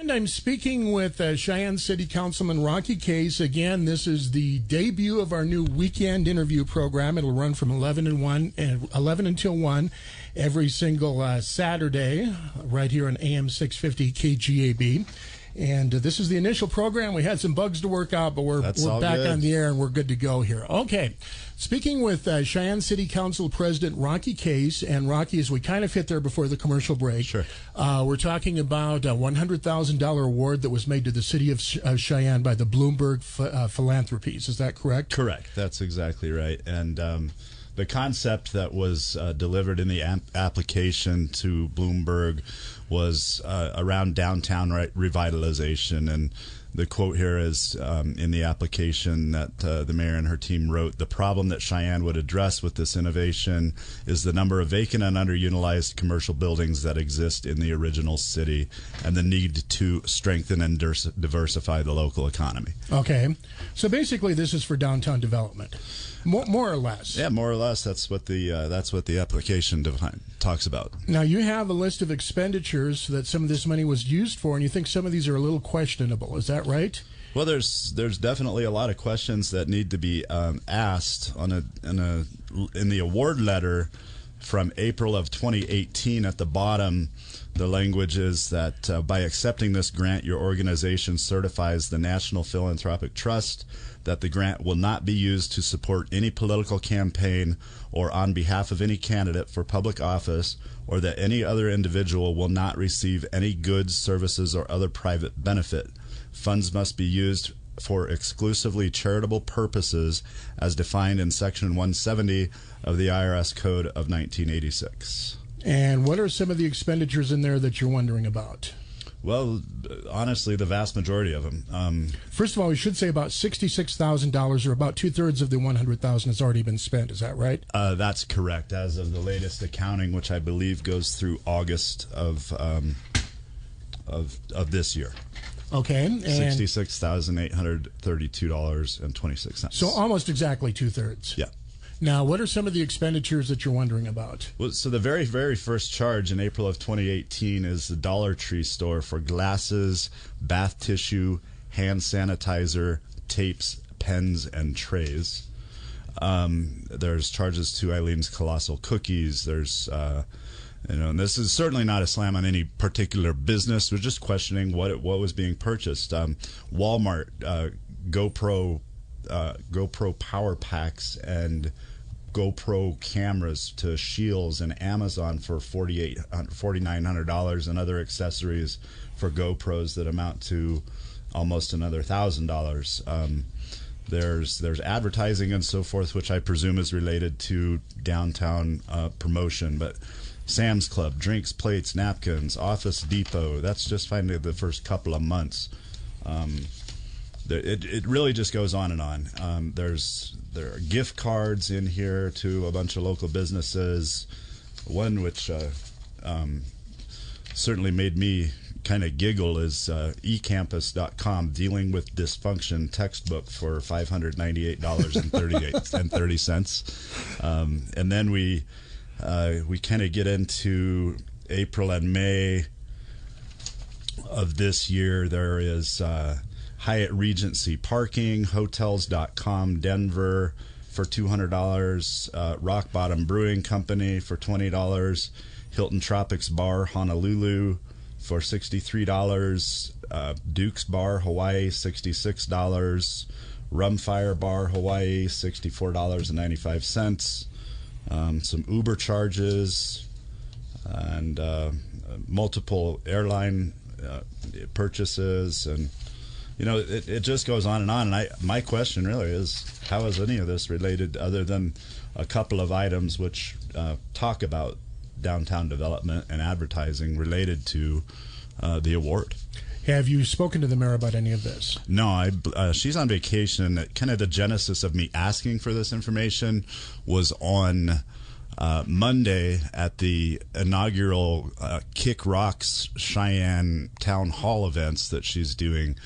And I'm speaking with Cheyenne City Councilman Rocky Case. Again, this is the debut of our new weekend interview program. It'll run from 11 until 1 every single Saturday right here on AM 650 KGAB. And this is the initial program. We had some bugs to work out, but we're back good on the air and we're good to go here. Okay. Speaking with Cheyenne City Council President Rocky Case, and Rocky, as we kind of hit there before the commercial break, sure. We're talking about a $100,000 award that was made to the city of Cheyenne by the Bloomberg Philanthropies. Is that correct? Correct. That's exactly right. And the concept that was delivered in the application to Bloomberg was around downtown revitalization. And the quote here is in the application that the mayor and her team wrote: "The problem that Cheyenne would address with this innovation is the number of vacant and underutilized commercial buildings that exist in the original city and the need to strengthen and diversify the local economy." Okay. So basically this is for downtown development. More or less. Yeah, more or less. That's what the application talks about. Now, you have a list of expenditures that some of this money was used for, and you think some of these are a little questionable. Is that right? Well, there's definitely a lot of questions that need to be asked in the award letter from April of 2018. At the bottom, the language is that by accepting this grant, your organization certifies the National Philanthropic Trust that the grant will not be used to support any political campaign or on behalf of any candidate for public office, or that any other individual will not receive any goods, services, or other private benefit. Funds must be used for exclusively charitable purposes as defined in Section 170 of the IRS Code of 1986. And what are some of the expenditures in there that you're wondering about? Well, honestly, the vast majority of them. First of all, we should say about $66,000, or about two-thirds of the $100,000 has already been spent. Is that right? That's correct. As of the latest accounting, which I believe goes through August of this year. Okay. $66,832.26. So almost exactly two-thirds. Yeah. Now, what are some of the expenditures that you're wondering about? Well, so the very, very first charge in April of 2018 is the Dollar Tree store for glasses, bath tissue, hand sanitizer, tapes, pens, and trays. There's charges to Eileen's Colossal Cookies. There's, and this is certainly not a slam on any particular business. We're just questioning what was being purchased. Walmart, GoPro power packs and GoPro cameras to Shields, and Amazon for $4,900, and other accessories for GoPros that amount to almost another $1,000. There's advertising and so forth, which I presume is related to downtown promotion, but Sam's Club, drinks, plates, napkins, Office Depot, that's just finally the first couple of months. It really just goes on and on. There are gift cards in here to a bunch of local businesses. One which certainly made me kind of giggle is ecampus.com, dealing with dysfunction textbook for $598.30. And then we kind of get into April and May of this year. There is Hyatt Regency parking, hotels.com Denver for $200, Rock Bottom Brewing Company for $20, Hilton Tropics Bar Honolulu for $63, Duke's Bar Hawaii $66, Rumfire Bar Hawaii $64.95, some Uber charges, and multiple airline purchases, and it just goes on. And my question really is, how is any of this related, other than a couple of items which talk about downtown development and advertising related to the award? Have you spoken to the mayor about any of this? No, she's on vacation. Kind of the genesis of me asking for this information was on Monday at the inaugural Kick Rocks Cheyenne Town Hall events that she's doing.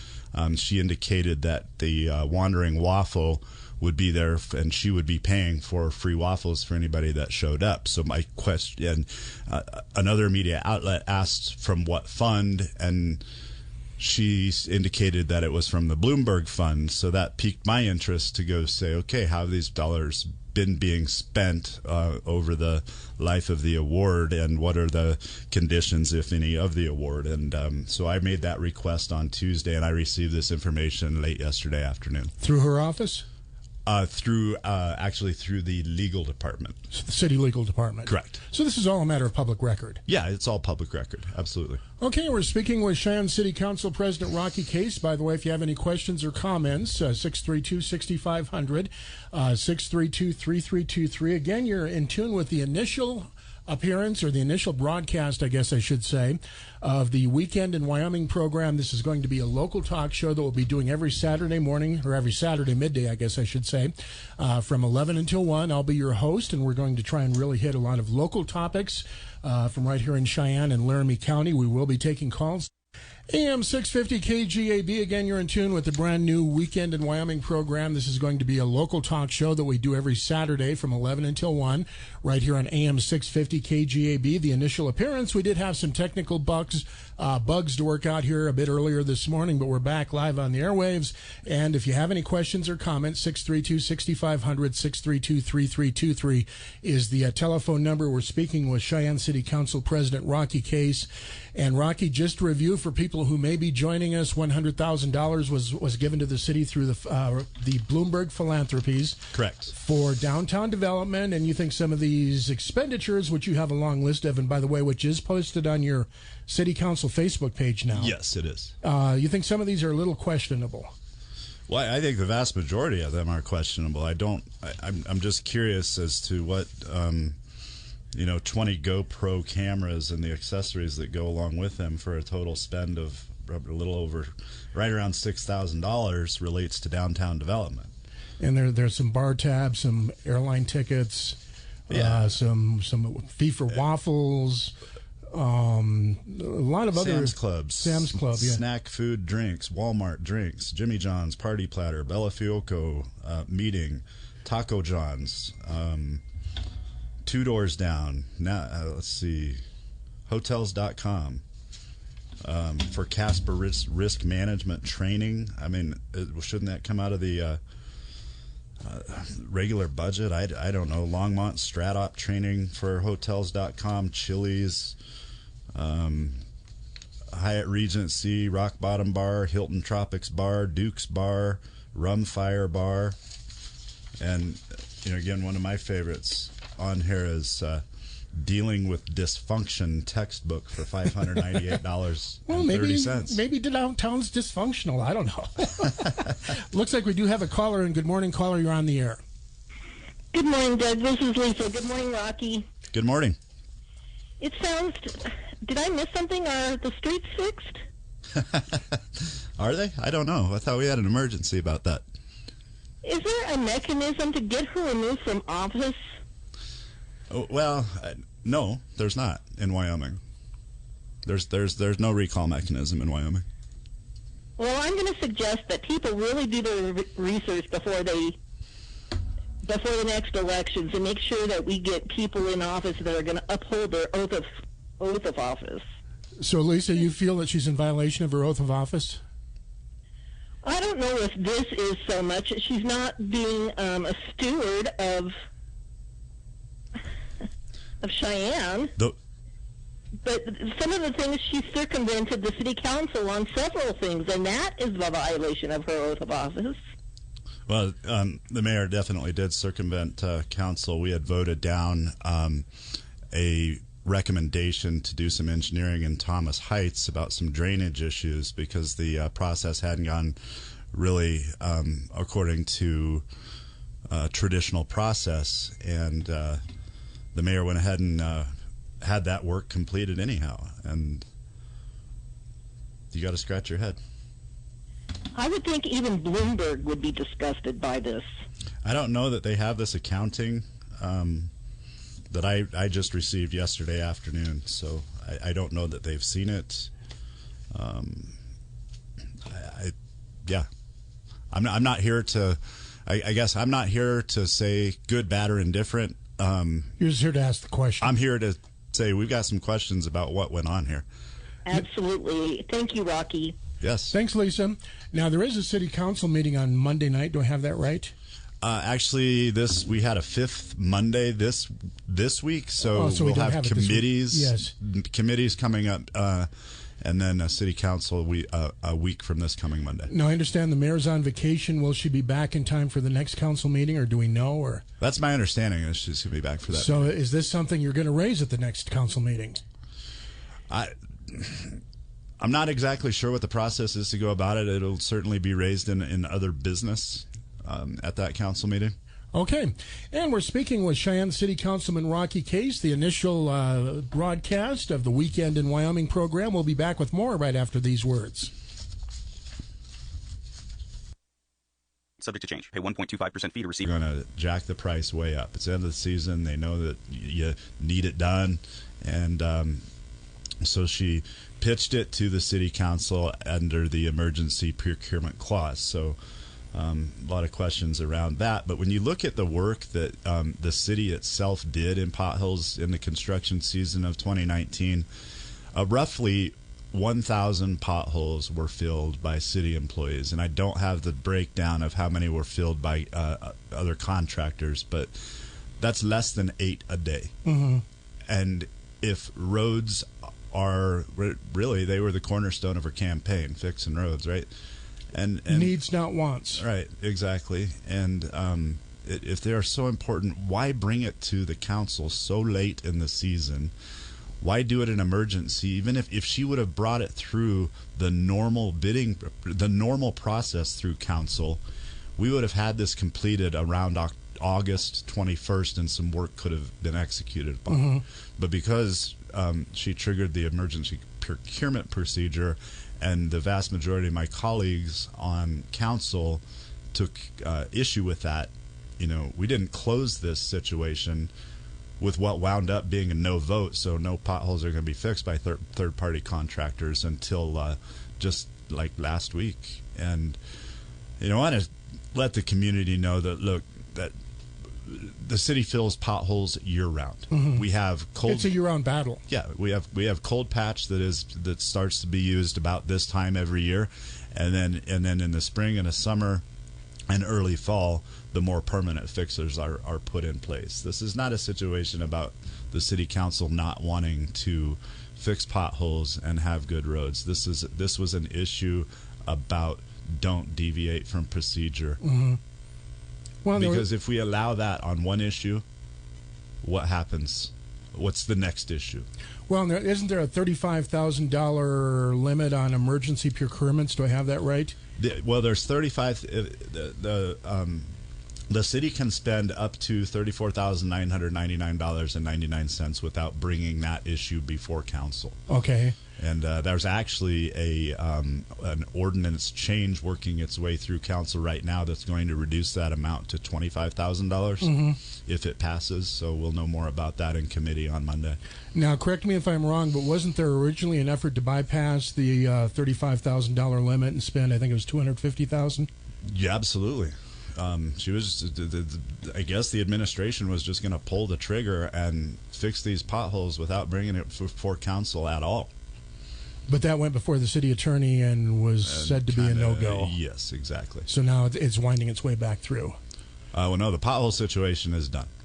She indicated that the Wandering Waffle would be there, and she would be paying for free waffles for anybody that showed up. So my question, another media outlet asked from what fund, and she indicated that it was from the Bloomberg Fund, so that piqued my interest to go say, okay, how have these dollars been being spent over the life of the award, and what are the conditions, if any, of the award? And so I made that request on Tuesday, and I received this information late yesterday afternoon. Through her office? Actually through the legal department. So the city legal department. Correct. So this is all a matter of public record. Yeah, it's all public record. Absolutely. Okay, we're speaking with Cheyenne City Council President Rocky Case. By the way, if you have any questions or comments, 632-6500, 632-3323. Again, you're in tune with the initial appearance, or the initial broadcast, I guess I should say, of the Weekend in Wyoming program. This is going to be a local talk show that we'll be doing every Saturday morning, or every Saturday midday, I guess I should say, from 11 until 1. I'll be your host, and we're going to try and really hit a lot of local topics from right here in Cheyenne and Laramie County. We will be taking calls. AM 650 KGAB, again, you're in tune with the brand new Weekend in Wyoming program. This is going to be a local talk show that we do every Saturday from 11 until 1, right here on AM 650 KGAB. The initial appearance, we did have some technical bugs to work out here a bit earlier this morning, but we're back live on the airwaves. And if you have any questions or comments, 632-6500, 632-3323 is the telephone number. We're speaking with Cheyenne City Council President Rocky Case. And Rocky, just to review for people who may be joining us, $100,000 was given to the city through the Bloomberg Philanthropies. Correct. For downtown development, and you think some of these expenditures, which you have a long list of, and by the way, which is posted on your City Council Facebook page now. Yes, it is. You think some of these are a little questionable? Well, I think the vast majority of them are questionable. I'm just curious as to what 20 GoPro cameras and the accessories that go along with them for a total spend of a little over, right around $6,000 relates to downtown development. And there's some bar tabs, some airline tickets, some fee for waffles, a lot of other Sam's Club, yeah. Snack food, drinks, Walmart drinks, Jimmy John's Party Platter, Bella Fioco meeting, Taco John's. Two doors down. Now, let's see, hotels.com for Casper risk management training. I mean, shouldn't that come out of the regular budget? I don't know. Longmont Stratop training for hotels.com, Chili's, Hyatt Regency, Rock Bottom Bar, Hilton Tropics Bar, Duke's Bar, Rum Fire Bar, and again, one of my favorites on here is Dealing with Dysfunction textbook for $598.30. Well, maybe downtown's dysfunctional. I don't know. Looks like we do have a caller, and good morning, caller. You're on the air. Good morning, Doug. This is Lisa. Good morning, Rocky. Good morning. It sounds... Did I miss something? Are the streets fixed? Are they? I don't know. I thought we had an emergency about that. Is there a mechanism to get her removed from office? Oh, well, no, there's not in Wyoming. There's no recall mechanism in Wyoming. Well, I'm going to suggest that people really do their research before the next elections and make sure that we get people in office that are going to uphold their oath of office. So, Lisa, you feel that she's in violation of her oath of office? I don't know if this is so much. She's not being a steward of Cheyenne. But some of the things she circumvented the city council on several things, and that is a violation of her oath of office. Well, the mayor definitely did circumvent council. We had voted down a recommendation to do some engineering in Thomas Heights about some drainage issues because the process hadn't gone really according to traditional process, and the mayor went ahead and had that work completed anyhow, and you got to scratch your head. I would think even Bloomberg would be disgusted by this. I don't know that they have this accounting that I just received yesterday afternoon, so I don't know that they've seen it. I'm not here to. I guess I'm not here to say good, bad, or indifferent. You're just here to ask the question. I'm here to say we've got some questions about what went on here. Absolutely. Thank you, Rocky. Yes. Thanks, Lisa. Now, there is a city council meeting on Monday night. Do I have that right? Actually, we had a fifth Monday this week, so we we'll don't have it this week. committees. Yes. Committees coming up, and then a city council a week from this coming Monday. Now, I understand the mayor's on vacation. Will she be back in time for the next council meeting, or do we know? Or that's my understanding, is she's going to be back for that. So, is this something you're going to raise at the next council meeting? I'm not exactly sure what the process is to go about it. It'll certainly be raised in other business at that council meeting. Okay. And we're speaking with Cheyenne City Councilman Rocky Case, the initial broadcast of the Weekend in Wyoming program. We'll be back with more right after these words. Subject to change. Pay 1.25% fee to receive. We're going to jack the price way up. It's the end of the season. They know that you need it done. And so she pitched it to the city council under the emergency procurement clause. So a lot of questions around that. But when you look at the work that the city itself did in potholes in the construction season of 2019, roughly 1,000 potholes were filled by city employees. And I don't have the breakdown of how many were filled by other contractors, but that's less than 8 a day. Mm-hmm. And if roads are really, they were the cornerstone of her campaign, fixing roads, right? And needs, not wants. Right, exactly. And if they are so important, why bring it to the council so late in the season? Why do it in emergency? Even if she would have brought it through the normal process through council, we would have had this completed around August 21st, and some work could have been executed upon. Mm-hmm. But because she triggered the emergency procurement procedure, and the vast majority of my colleagues on council took issue with that, we didn't close this situation with what wound up being a no vote, so no potholes are going to be fixed by third-party contractors until just like last week. And I want to let the community know that, look, that the city fills potholes year-round. Mm-hmm. We have cold. It's a year-round battle. Yeah, we have cold patch that starts to be used about this time every year, and then in the spring and the summer and early fall, the more permanent fixers are put in place. This is not a situation about the city council not wanting to fix potholes and have good roads. This was an issue about don't deviate from procedure. Mm-hmm. Well, because if we allow that on one issue, what happens? What's the next issue? Well, isn't there a $35,000 limit on emergency procurements? Do I have that right? There's 35. The city can spend up to $34,999.99 without bringing that issue before council. Okay. And there's actually an ordinance change working its way through council right now that's going to reduce that amount to $25,000 if it passes. So we'll know more about that in committee on Monday. Now, correct me if I'm wrong, but wasn't there originally an effort to bypass the $35,000 limit and spend, I think it was $250,000? Yeah, absolutely. She was. I guess the administration was just going to pull the trigger and fix these potholes without bringing it before council at all. But that went before the city attorney and was said to be a no-go. Yes, exactly. So now it's winding its way back through. Well, no, the pothole situation is done.